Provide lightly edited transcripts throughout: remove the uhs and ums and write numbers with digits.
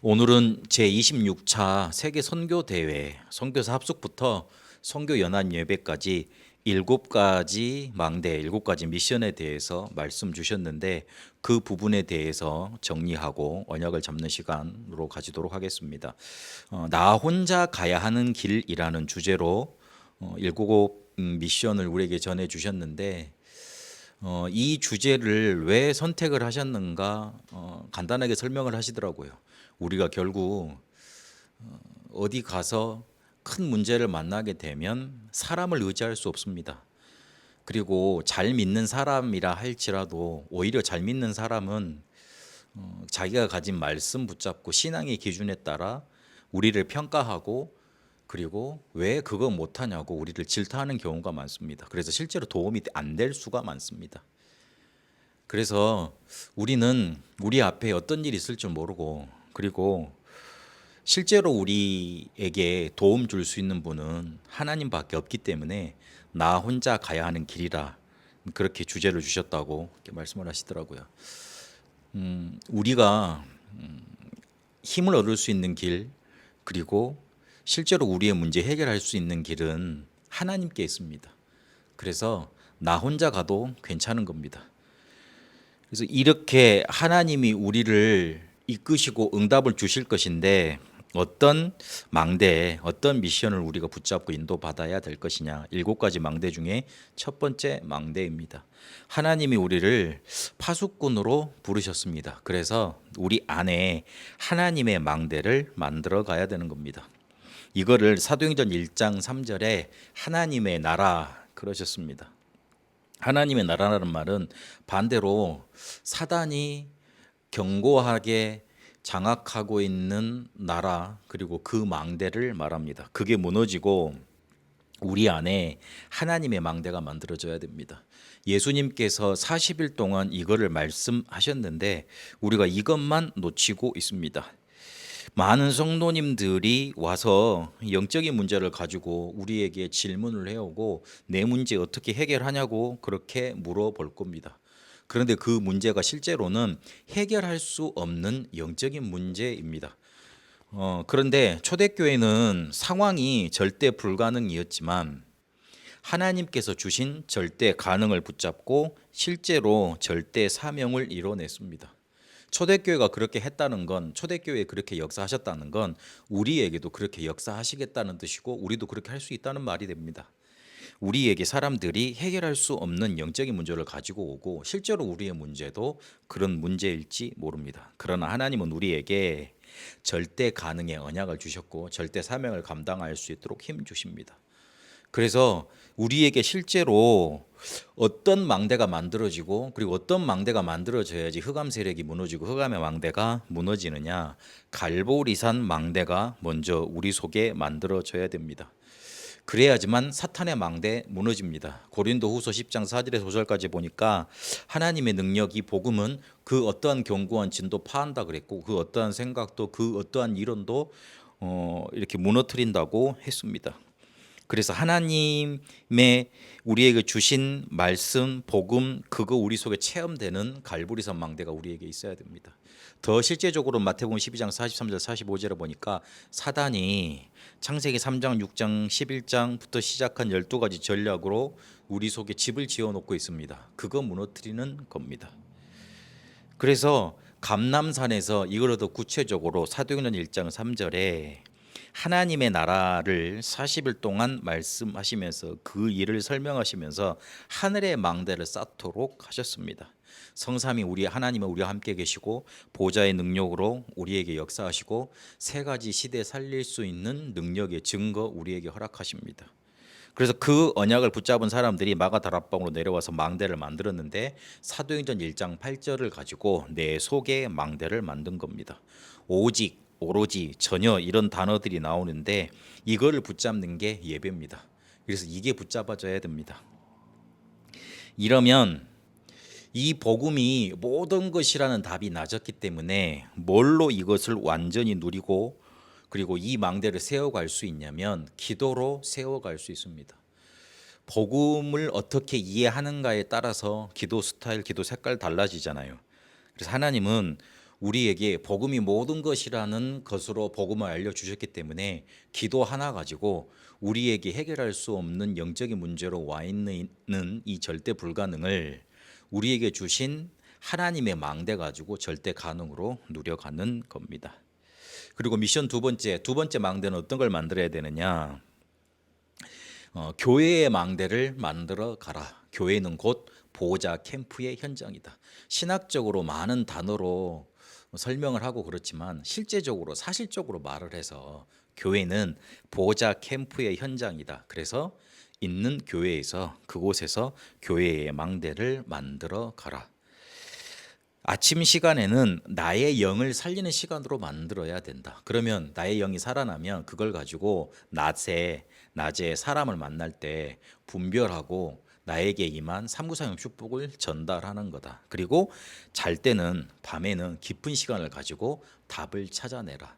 오늘은 제26차 세계 선교 대회 선교사 합숙부터 선교 연합 예배까지 7가지 망대, 7가지 미션에 대해서 말씀 주셨는데 그 부분에 대해서 정리하고 언약을 잡는 시간으로 가지도록 하겠습니다. 나 혼자 가야 하는 길이라는 주제로 7 미션을 우리에게 전해 주셨는데 이 주제를 왜 선택을 하셨는가 간단하게 설명을 하시더라고요. 우리가 결국 어디 가서 큰 문제를 만나게 되면 사람을 의지할 수 없습니다. 그리고 잘 믿는 사람이라 할지라도 오히려 잘 믿는 사람은 자기가 가진 말씀 붙잡고 신앙의 기준에 따라 우리를 평가하고 그리고 왜 그거 못하냐고 우리를 질타하는 경우가 많습니다. 그래서 실제로 도움이 안 될 수가 많습니다. 그래서 우리는 우리 앞에 어떤 일이 있을 줄 모르고 그리고 실제로 우리에게 도움 줄 수 있는 분은 하나님밖에 없기 때문에 나 혼자 가야 하는 길이라 그렇게 주제를 주셨다고 이렇게 말씀을 하시더라고요. 우리가 힘을 얻을 수 있는 길 그리고 실제로 우리의 문제 해결할 수 있는 길은 하나님께 있습니다. 그래서 나 혼자 가도 괜찮은 겁니다. 그래서 이렇게 하나님이 우리를 이끄시고 응답을 주실 것인데 어떤 망대에 어떤 미션을 우리가 붙잡고 인도받아야 될 것이냐. 7가지 망대 중에 첫 번째 망대입니다. 하나님이 우리를 파수꾼으로 부르셨습니다. 그래서 우리 안에 하나님의 망대를 만들어 가야 되는 겁니다. 이거를 사도행전 1장 3절에 하나님의 나라 그러셨습니다. 하나님의 나라라는 말은 반대로 사단이 견고하게 장악하고 있는 나라 그리고 그 망대를 말합니다. 그게 무너지고 우리 안에 하나님의 망대가 만들어져야 됩니다. 예수님께서 40일 동안 이거를 말씀하셨는데 우리가 이것만 놓치고 있습니다. 많은 성도님들이 와서 영적인 문제를 가지고 우리에게 질문을 해오고 내 문제 어떻게 해결하냐고 그렇게 물어볼 겁니다. 그런데 그 문제가 실제로는 해결할 수 없는 영적인 문제입니다. 그런데 초대교회는 상황이 절대 불가능이었지만 하나님께서 주신 절대 가능을 붙잡고 실제로 절대 사명을 이뤄냈습니다. 초대교회가 그렇게 했다는 건 초대교회에 그렇게 역사하셨다는 건 우리에게도 그렇게 역사하시겠다는 뜻이고 우리도 그렇게 할 수 있다는 말이 됩니다. 우리에게 사람들이 해결할 수 없는 영적인 문제를 가지고 오고 실제로 우리의 문제도 그런 문제일지 모릅니다. 그러나 하나님은 우리에게 절대 가능의 언약을 주셨고 절대 사명을 감당할 수 있도록 힘 주십니다. 그래서 우리에게 실제로 어떤 망대가 만들어지고 그리고 어떤 망대가 만들어져야지 흑암 세력이 무너지고 흑암의 망대가 무너지느냐. 갈보리산 망대가 먼저 우리 속에 만들어져야 됩니다. 그래야지만 사탄의 망대 무너집니다. 고린도후서 10장 4절에서 5절까지 보니까 하나님의 능력이 복음은 그 어떠한 견고한 진도 파한다 그랬고 그 어떠한 생각도 그 어떠한 이론도 이렇게 무너뜨린다고 했습니다. 그래서 하나님의 우리에게 주신 말씀, 복음 그거 우리 속에 체험되는 갈보리산 망대가 우리에게 있어야 됩니다. 더 실제적으로 마태복음 12장 43절 45절에 보니까 사단이 창세기 3장 6장 11장부터 시작한 12가지 전략으로 우리 속에 집을 지어놓고 있습니다. 그거 무너뜨리는 겁니다. 그래서 감람산에서 이걸 더 구체적으로 사도행전 1장 3절에 하나님의 나라를 40일 동안 말씀하시면서 그 일을 설명하시면서 하늘의 망대를 쌓도록 하셨습니다. 성삼위 우리 하나님은 우리와 함께 계시고 보좌의 능력으로 우리에게 역사하시고 3가지 시대 살릴 수 있는 능력의 증거 우리에게 허락하십니다. 그래서 그 언약을 붙잡은 사람들이 마가 다락방으로 내려와서 망대를 만들었는데 사도행전 1장 8절을 가지고 내 속에 망대를 만든 겁니다. 오직 오로지 전혀 이런 단어들이 나오는데 이거를 붙잡는 게 예배입니다. 그래서 이게 붙잡아져야 됩니다. 이러면 이 복음이 모든 것이라는 답이 낮았기 때문에 뭘로 이것을 완전히 누리고 그리고 이 망대를 세워갈 수 있냐면 기도로 세워갈 수 있습니다. 복음을 어떻게 이해하는가에 따라서 기도 스타일, 기도 색깔 달라지잖아요. 그래서 하나님은 우리에게 복음이 모든 것이라는 것으로 복음을 알려주셨기 때문에 기도 하나 가지고 우리에게 해결할 수 없는 영적인 문제로 와 있는 이 절대 불가능을 우리에게 주신 하나님의 망대 가지고 절대 가능으로 누려가는 겁니다. 그리고 미션 두 번째 망대는 어떤 걸 만들어야 되느냐? 교회의 망대를 만들어 가라. 교회는 곧 보호자 캠프의 현장이다. 신학적으로 많은 단어로 설명을 하고 그렇지만 실제적으로 사실적으로 말을 해서 교회는 보호자 캠프의 현장이다. 그래서 있는 교회에서 그곳에서 교회의 망대를 만들어 가라. 아침 시간에는 나의 영을 살리는 시간으로 만들어야 된다. 그러면 나의 영이 살아나면 그걸 가지고 낮에 사람을 만날 때 분별하고 나에게 임한 삼구상용 축복을 전달하는 거다. 그리고 잘 때는 밤에는 깊은 시간을 가지고 답을 찾아내라.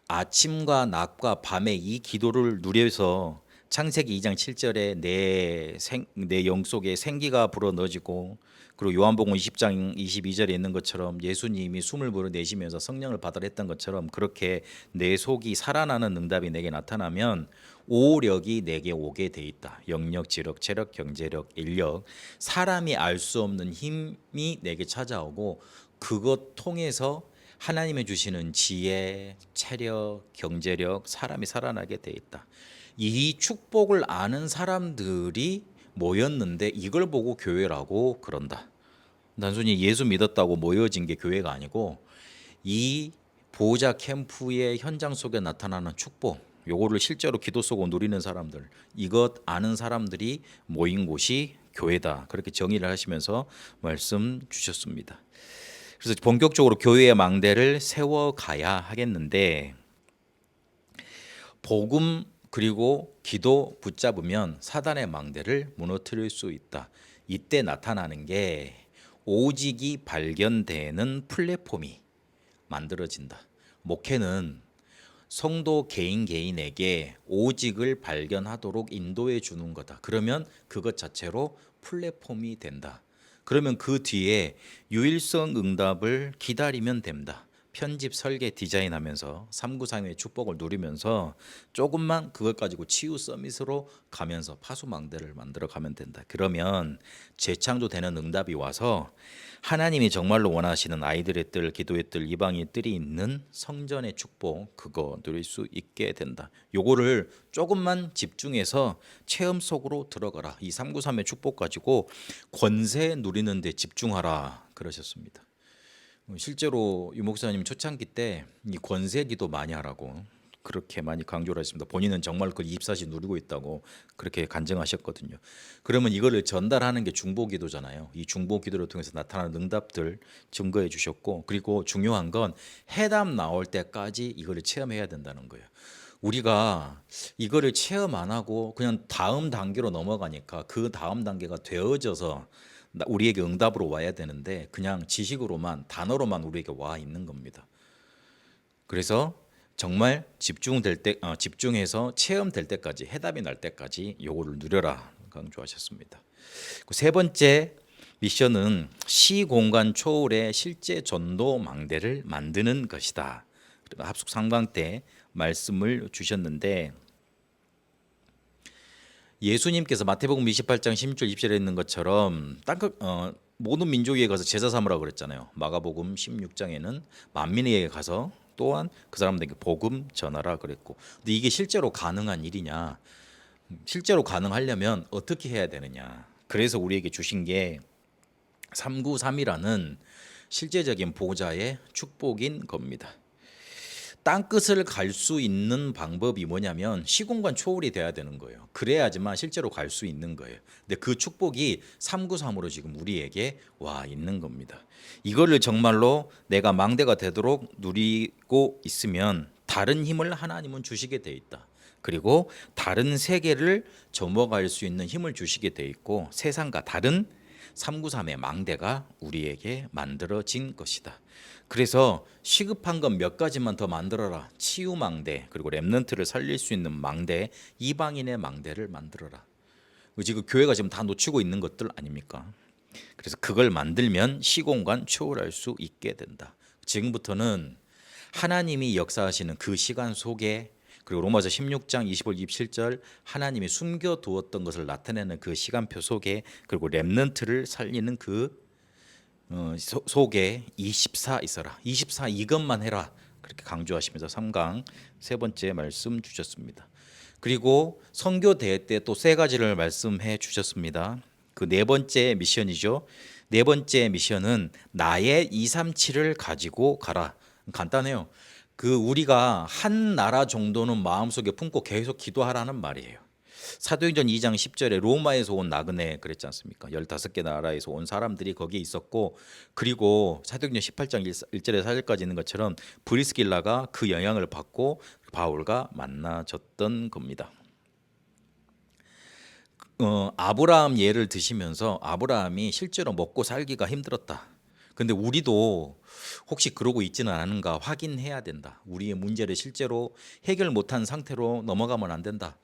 아침과 낮과 밤의 이 기도를 누려서 창세기 2장 7절에 내 영 속에 생기가 불어넣어지고, 그리고 요한복음 20장 22절에 있는 것처럼 예수님이 숨을 불어내시면서 성령을 받으라 했던 것처럼 그렇게 내 속이 살아나는 응답이 내게 나타나면 오력이 내게 오게 돼 있다. 영력, 지력, 체력, 경제력, 인력, 사람이 알 수 없는 힘이 내게 찾아오고 그것 통해서 하나님이 주시는 지혜, 체력, 경제력, 사람이 살아나게 돼 있다. 이 축복을 아는 사람들이 모였는데 이걸 보고 교회라고 그런다. 단순히 예수 믿었다고 모여진 게 교회가 아니고 이 보호자 캠프의 현장 속에 나타나는 축복, 요거를 실제로 기도 속으로 누리는 사람들, 이것 아는 사람들이 모인 곳이 교회다. 그렇게 정의를 하시면서 말씀 주셨습니다. 그래서 본격적으로 교회의 망대를 세워가야 하겠는데, 복음 그리고 기도 붙잡으면 사단의 망대를 무너뜨릴 수 있다. 이때 나타나는 게 오직이 발견되는 플랫폼이 만들어진다. 목회는 성도 개인에게 오직을 발견하도록 인도해 주는 거다. 그러면 그것 자체로 플랫폼이 된다. 그러면 그 뒤에 유일성 응답을 기다리면 됩니다. 편집, 설계, 디자인하면서 393의 축복을 누리면서 조금만 그것 가지고 치유 서밋으로 가면서 파수망대를 만들어 가면 된다. 그러면 재창조되는 응답이 와서 하나님이 정말로 원하시는 아이들의 뜰, 기도의 뜰, 이방의 뜰이 있는 성전의 축복, 그거 누릴 수 있게 된다. 요거를 조금만 집중해서 체험 속으로 들어가라. 이 393의 축복 가지고 권세 누리는 데 집중하라 그러셨습니다. 실제로 유 목사님 초창기 때 이 권세 기도 많이 하라고 그렇게 많이 강조를 했습니다. 본인은 정말 그 24시 누리고 있다고 그렇게 간증하셨거든요. 그러면 이거를 전달하는 게 중보기도잖아요. 이 중보기도를 통해서 나타나는 응답들 증거해 주셨고, 그리고 중요한 건 해답 나올 때까지 이거를 체험해야 된다는 거예요. 우리가 이거를 체험 안 하고 그냥 다음 단계로 넘어가니까 그 다음 단계가 되어져서 우리에게 응답으로 와야 되는데 그냥 지식으로만, 단어로만 우리에게 와 있는 겁니다. 그래서 정말 집중해서 체험될 때까지, 해답이 날 때까지 요거를 누려라 강조하셨습니다. 세 번째 미션은 시공간 초월의 실제 전도 망대를 만드는 것이다. 합숙 상방 때 말씀을 주셨는데, 예수님께서 마태복음 28장 16절 20절에 있는 것처럼 모든 민족에게 가서 제자 삼으라고 그랬잖아요. 마가복음 16장에는 만민에게 가서 또한 그 사람들에게 복음 전하라 그랬고, 근데 이게 실제로 가능한 일이냐? 실제로 가능하려면 어떻게 해야 되느냐? 그래서 우리에게 주신 게 393이라는 실제적인 보호자의 축복인 겁니다. 땅끝을 갈 수 있는 방법이 뭐냐면 시공간 초월이 돼야 되는 거예요. 그래야지만 실제로 갈 수 있는 거예요. 근데 그 축복이 393으로 지금 우리에게 와 있는 겁니다. 이거를 정말로 내가 망대가 되도록 누리고 있으면 다른 힘을 하나님은 주시게 돼 있다. 그리고 다른 세계를 접어갈 수 있는 힘을 주시게 돼 있고, 세상과 다른 393의 망대가 우리에게 만들어진 것이다. 그래서 시급한 건 몇 가지만 더 만들어라. 치유 망대, 그리고 렘넌트를 살릴 수 있는 망대, 이방인의 망대를 만들어라. 지금 교회가 지금 다 놓치고 있는 것들 아닙니까? 그래서 그걸 만들면 시공간 초월할 수 있게 된다. 지금부터는 하나님이 역사하시는 그 시간 속에, 그리고 로마서 16장 25절 27절 하나님이 숨겨두었던 것을 나타내는 그 시간표 속에, 그리고 렘넌트를 살리는 그 속에 24 있어라, 24 이것만 해라, 그렇게 강조하시면서 3강 세 번째 말씀 주셨습니다. 그리고 선교 대회 때 또 세 가지를 말씀해 주셨습니다. 그 네 번째 미션이죠. 네 번째 미션은 나의 237을 가지고 가라. 간단해요. 그 우리가 한 나라 정도는 마음속에 품고 계속 기도하라는 말이에요. 사도행전 2장 10절에 로마에서 온 나그네 그랬지 않습니까? 15개 나라에서 온 사람들이 거기에 있었고, 그리고 사도행전 18장 1절에 4절까지 있는 것처럼 브리스길라가 그 영향을 받고 바울과 만나졌던 겁니다. 아브라함 예를 드시면서 아브라함이 실제로 먹고 살기가 힘들었다. 근데 우리도 혹시 그러고 있지는 않은가 확인해야 된다. 우리의 문제를 실제로 해결 못한 상태로 넘어가면 안 된다.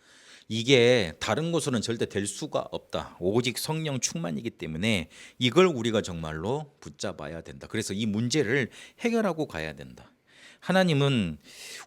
이게 다른 곳으로는 절대 될 수가 없다. 오직 성령 충만이기 때문에 이걸 우리가 정말로 붙잡아야 된다. 그래서 이 문제를 해결하고 가야 된다. 하나님은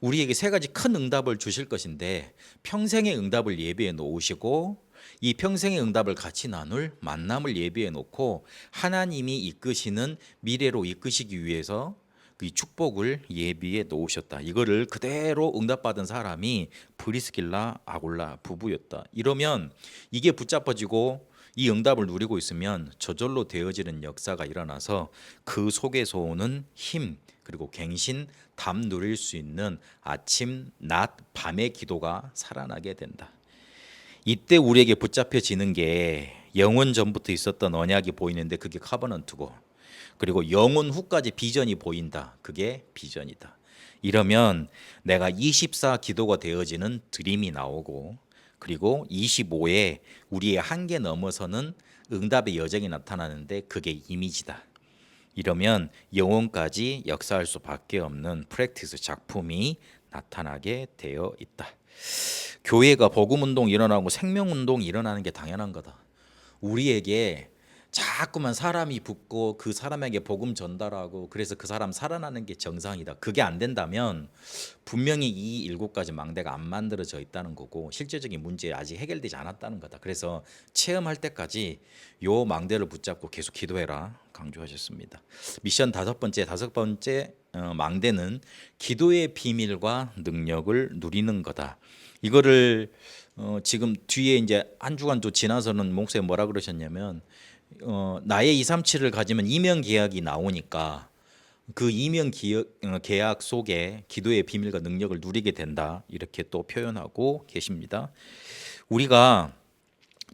우리에게 세 가지 큰 응답을 주실 것인데 평생의 응답을 예비해 놓으시고, 이 평생의 응답을 같이 나눌 만남을 예비해 놓고 하나님이 이끄시는 미래로 이끄시기 위해서 그 축복을 예비해 놓으셨다. 이거를 그대로 응답받은 사람이 브리스길라 아굴라 부부였다. 이러면 이게 붙잡아지고 이 응답을 누리고 있으면 저절로 되어지는 역사가 일어나서 그 속에서 오는 힘, 그리고 갱신, 담 누릴 수 있는 아침, 낮, 밤의 기도가 살아나게 된다. 이때 우리에게 붙잡혀지는 게 영원 전부터 있었던 언약이 보이는데 그게 카버넌트고, 그리고 영원 후까지 비전이 보인다. 그게 비전이다. 이러면 내가 24 기도가 되어지는 드림이 나오고, 그리고 25에 우리의 한계 넘어서는 응답의 여정이 나타나는데 그게 이미지다. 이러면 영혼까지 역사할 수밖에 없는 프랙티스 작품이 나타나게 되어 있다. 교회가 복음운동 일어나고 생명운동이 일어나는 게 당연한 거다. 우리에게 자꾸만 사람이 붙고 그 사람에게 복음 전달하고 그래서 그 사람 살아나는 게 정상이다. 그게 안 된다면 분명히 이 7가지 망대가 안 만들어져 있다는 거고 실제적인 문제 아직 해결되지 않았다는 거다. 그래서 체험할 때까지 요 망대를 붙잡고 계속 기도해라 강조하셨습니다. 미션 다섯 번째 망대는 기도의 비밀과 능력을 누리는 거다. 이거를 지금 뒤에 이제 한 주간도 지나서는 목사님 뭐라 그러셨냐면 나의 237을 가지면 이면 계약이 나오니까 그 이면 계약 속에 기도의 비밀과 능력을 누리게 된다. 이렇게 또 표현하고 계십니다. 우리가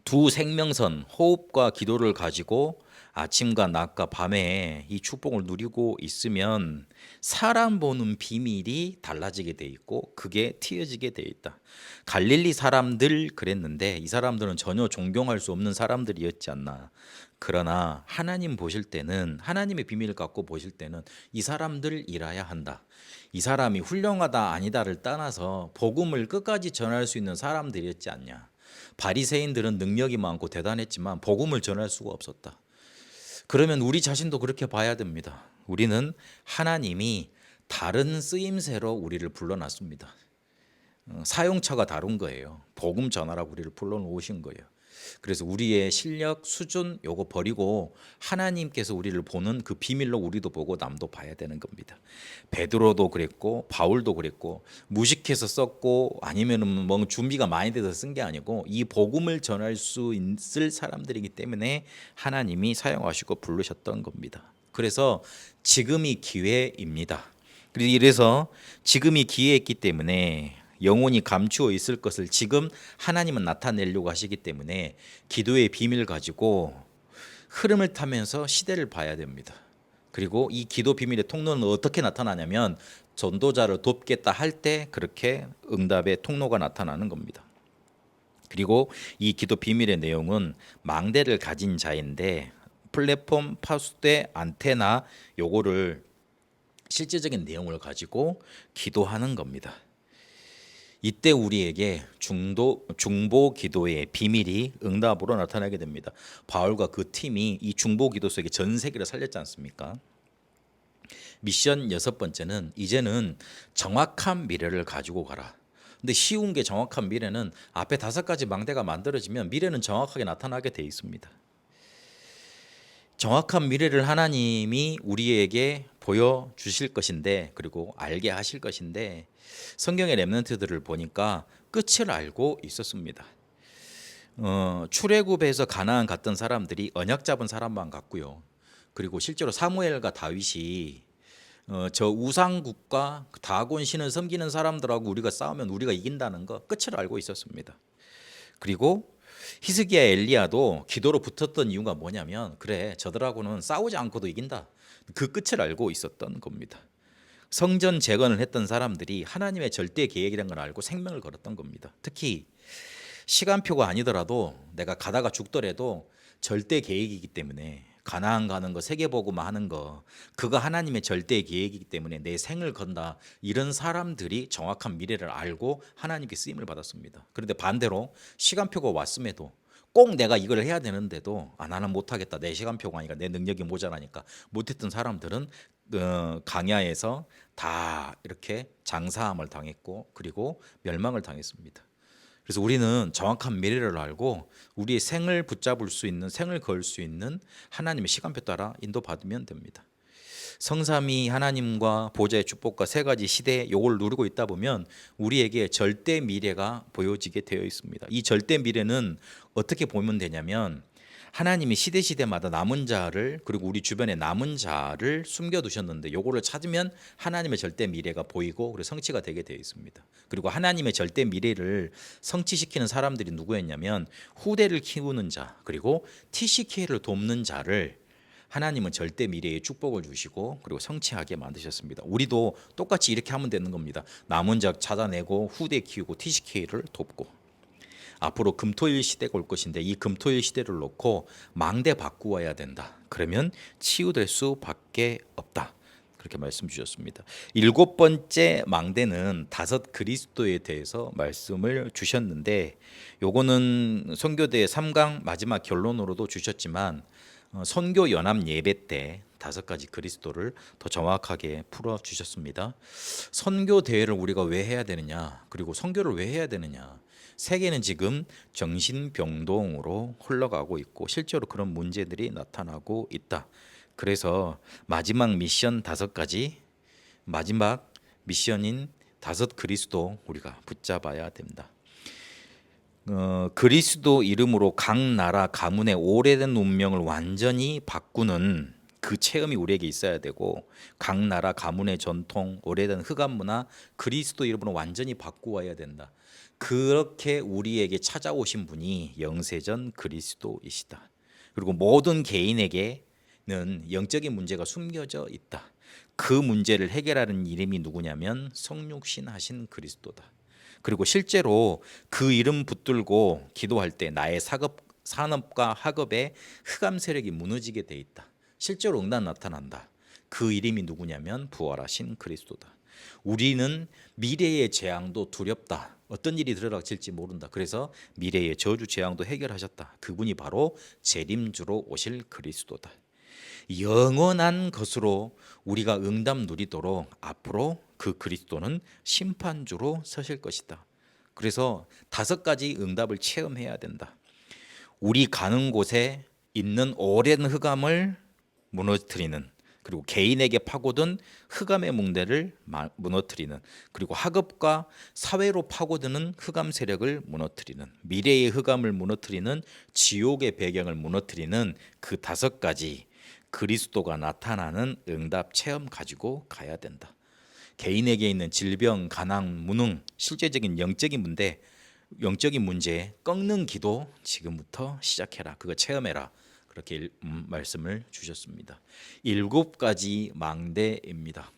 두 생명선, 호흡과 기도를 가지고 아침과 낮과 밤에 이 축복을 누리고 있으면 사람 보는 비밀이 달라지게 돼 있고 그게 튀어지게 돼 있다. 갈릴리 사람들 그랬는데 이 사람들은 전혀 존경할 수 없는 사람들이었지 않나. 그러나 하나님 보실 때는, 하나님의 비밀을 갖고 보실 때는 이 사람들이라야 한다. 이 사람이 훌륭하다 아니다를 떠나서 복음을 끝까지 전할 수 있는 사람들이었지 않냐. 바리새인들은 능력이 많고 대단했지만 복음을 전할 수가 없었다. 그러면 우리 자신도 그렇게 봐야 됩니다. 우리는 하나님이 다른 쓰임새로 우리를 불러놨습니다. 사용처가 다른 거예요. 복음 전하라고 우리를 불러놓으신 거예요. 그래서 우리의 실력, 수준 요거 버리고 하나님께서 우리를 보는 그 비밀로 우리도 보고 남도 봐야 되는 겁니다. 베드로도 그랬고 바울도 그랬고 무식해서 썼고 아니면은 뭐 준비가 많이 돼서 쓴 게 아니고 이 복음을 전할 수 있을 사람들이기 때문에 하나님이 사용하시고 부르셨던 겁니다. 그래서 지금이 기회입니다. 그래서 지금이 기회였기 때문에 영혼이 감추어 있을 것을 지금 하나님은 나타내려고 하시기 때문에 기도의 비밀 가지고 흐름을 타면서 시대를 봐야 됩니다. 그리고 이 기도 비밀의 통로는 어떻게 나타나냐면 전도자를 돕겠다 할 때 그렇게 응답의 통로가 나타나는 겁니다. 그리고 이 기도 비밀의 내용은 망대를 가진 자인데 플랫폼, 파수대, 안테나 요거를 실제적인 내용을 가지고 기도하는 겁니다. 이때 우리에게 중보 기도의 비밀이 응답으로 나타나게 됩니다. 바울과 그 팀이 이 중보 기도 속에 전 세계를 살렸지 않습니까? 미션 여섯 번째는 이제는 정확한 미래를 가지고 가라. 근데 쉬운 게 정확한 미래는 앞에 다섯 가지 망대가 만들어지면 미래는 정확하게 나타나게 돼 있습니다. 정확한 미래를 하나님이 우리에게 보여주실 것인데 그리고 알게 하실 것인데 성경의 렘넌트들을 보니까 끝을 알고 있었습니다. 출애굽에서 가나안 갔던 사람들이 언약 잡은 사람만 같고요. 그리고 실제로 사무엘과 다윗이 저 우상국과 다곤 신을 섬기는 사람들하고 우리가 싸우면 우리가 이긴다는 거 끝을 알고 있었습니다. 그리고 히스기야 엘리야도 기도로 붙었던 이유가 뭐냐면 그래 저들하고는 싸우지 않고도 이긴다. 그 끝을 알고 있었던 겁니다. 성전 재건을 했던 사람들이 하나님의 절대 계획이라는 걸 알고 생명을 걸었던 겁니다. 특히 시간표가 아니더라도 내가 가다가 죽더라도 절대 계획이기 때문에 가나안 가는 거 세계복음화 하는 거 그거 하나님의 절대 계획이기 때문에 내 생을 건다. 이런 사람들이 정확한 미래를 알고 하나님께 쓰임을 받았습니다. 그런데 반대로 시간표가 왔음에도 꼭 내가 이걸 해야 되는데도 나는 못하겠다. 내 시간표가 아니라 내 능력이 모자라니까 못했던 사람들은 강야에서 다 이렇게 장사함을 당했고 그리고 멸망을 당했습니다. 그래서 우리는 정확한 미래를 알고 우리의 생을 붙잡을 수 있는 생을 걸 수 있는 하나님의 시간표 따라 인도받으면 됩니다. 성삼위 하나님과 보좌의 축복과 세 가지 시대 요걸 누리고 있다 보면 우리에게 절대 미래가 보여지게 되어 있습니다. 이 절대 미래는 어떻게 보면 되냐면 하나님이 시대마다 남은 자를 그리고 우리 주변에 남은 자를 숨겨두셨는데 요거를 찾으면 하나님의 절대 미래가 보이고 그리고 성취가 되게 되어 있습니다. 그리고 하나님의 절대 미래를 성취시키는 사람들이 누구였냐면 후대를 키우는 자 그리고 TCK를 돕는 자를 하나님은 절대 미래의 축복을 주시고 그리고 성취하게 만드셨습니다. 우리도 똑같이 이렇게 하면 되는 겁니다. 남은 자 찾아내고 후대 키우고 TCK를 돕고 앞으로 금토일 시대가 올 것인데 이 금토일 시대를 놓고 망대 바꾸어야 된다. 그러면 치유될 수밖에 없다. 그렇게 말씀 주셨습니다. 일곱 번째 망대는 다섯 그리스도에 대해서 말씀을 주셨는데 요거는 선교대 3강 마지막 결론으로도 주셨지만 선교 연합 예배 때 다섯 가지 그리스도를 더 정확하게 풀어 주셨습니다. 선교 대회를 우리가 왜 해야 되느냐? 그리고 선교를 왜 해야 되느냐? 세계는 지금 정신병동으로 흘러가고 있고 실제로 그런 문제들이 나타나고 있다. 그래서 마지막 미션 다섯 가지 마지막 미션인 다섯 그리스도 우리가 붙잡아야 된다. 그리스도 이름으로 각 나라 가문의 오래된 운명을 완전히 바꾸는 그 체험이 우리에게 있어야 되고 각 나라 가문의 전통, 오래된 흑암 문화 그리스도 이름으로 완전히 바꾸어야 된다. 그렇게 우리에게 찾아오신 분이 영세전 그리스도이시다. 그리고 모든 개인에게는 영적인 문제가 숨겨져 있다. 그 문제를 해결하는 이름이 누구냐면 성육신하신 그리스도다. 그리고 실제로 그 이름 붙들고 기도할 때 나의 산업과 학업의 흑암 세력이 무너지게 돼 있다. 실제로 응답 나타난다. 그 이름이 누구냐면 부활하신 그리스도다. 우리는 미래의 재앙도 두렵다. 어떤 일이 들어닥칠지 모른다. 그래서 미래의 저주 재앙도 해결하셨다. 그분이 바로 재림주로 오실 그리스도다. 영원한 것으로 우리가 응답 누리도록 앞으로 그 그리스도는 심판주로 서실 것이다. 그래서 다섯 가지 응답을 체험해야 된다. 우리 가는 곳에 있는 오랜 흑암을 무너뜨리는 그리고 개인에게 파고든 흑암의 뭉대를 무너뜨리는 그리고 학업과 사회로 파고드는 흑암 세력을 무너뜨리는 미래의 흑암을 무너뜨리는 지옥의 배경을 무너뜨리는 그 다섯 가지 그리스도가 나타나는 응답 체험 가지고 가야 된다. 개인에게 있는 질병, 가난, 무능, 실제적인 영적인 문제 꺾는 기도 지금부터 시작해라. 그거 체험해라. 그렇게 말씀을 주셨습니다. 7가지 망대입니다.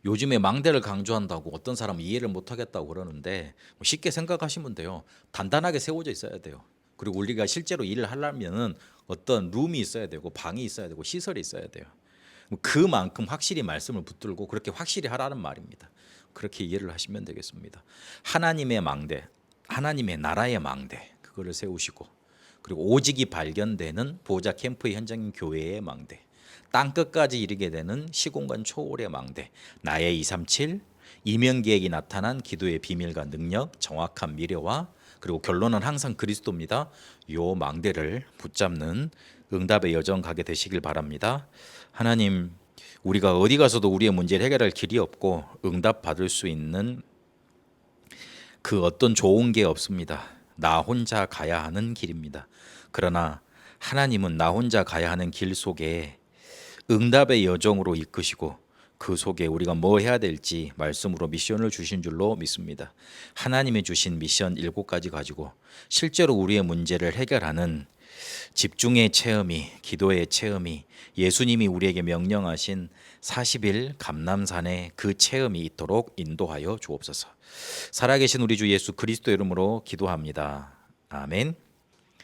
요즘에 망대를 강조한다고 어떤 사람은 이해를 못하겠다고 그러는데 쉽게 생각하시면 돼요. 단단하게 세워져 있어야 돼요. 그리고 우리가 실제로 일을 하려면은 어떤 룸이 있어야 되고 방이 있어야 되고 시설이 있어야 돼요. 그만큼 확실히 말씀을 붙들고 그렇게 확실히 하라는 말입니다. 그렇게 이해를 하시면 되겠습니다. 하나님의 망대, 하나님의 나라의 망대 그거를 세우시고 그리고 오직이 발견되는 보호자 캠프의 현장인 교회의 망대 땅 끝까지 이르게 되는 시공간 초월의 망대, 나의 237, 이면계획이 나타난 기도의 비밀과 능력, 정확한 미래와 그리고 결론은 항상 그리스도입니다. 요 망대를 붙잡는 응답의 여정 가게 되시길 바랍니다. 하나님, 우리가 어디 가서도 우리의 문제를 해결할 길이 없고 응답 받을 수 있는 그 어떤 좋은 게 없습니다. 나 혼자 가야 하는 길입니다. 그러나 하나님은 나 혼자 가야 하는 길 속에 응답의 여정으로 이끄시고 그 속에 우리가 뭐 해야 될지 말씀으로 미션을 주신 줄로 믿습니다. 하나님이 주신 미션 7가지 가지고 실제로 우리의 문제를 해결하는 집중의 체험이, 기도의 체험이, 예수님이 우리에게 명령하신 40일 감람산의 그 체험이 있도록 인도하여 주옵소서. 살아계신 우리 주 예수 그리스도 이름으로 기도합니다. 아멘.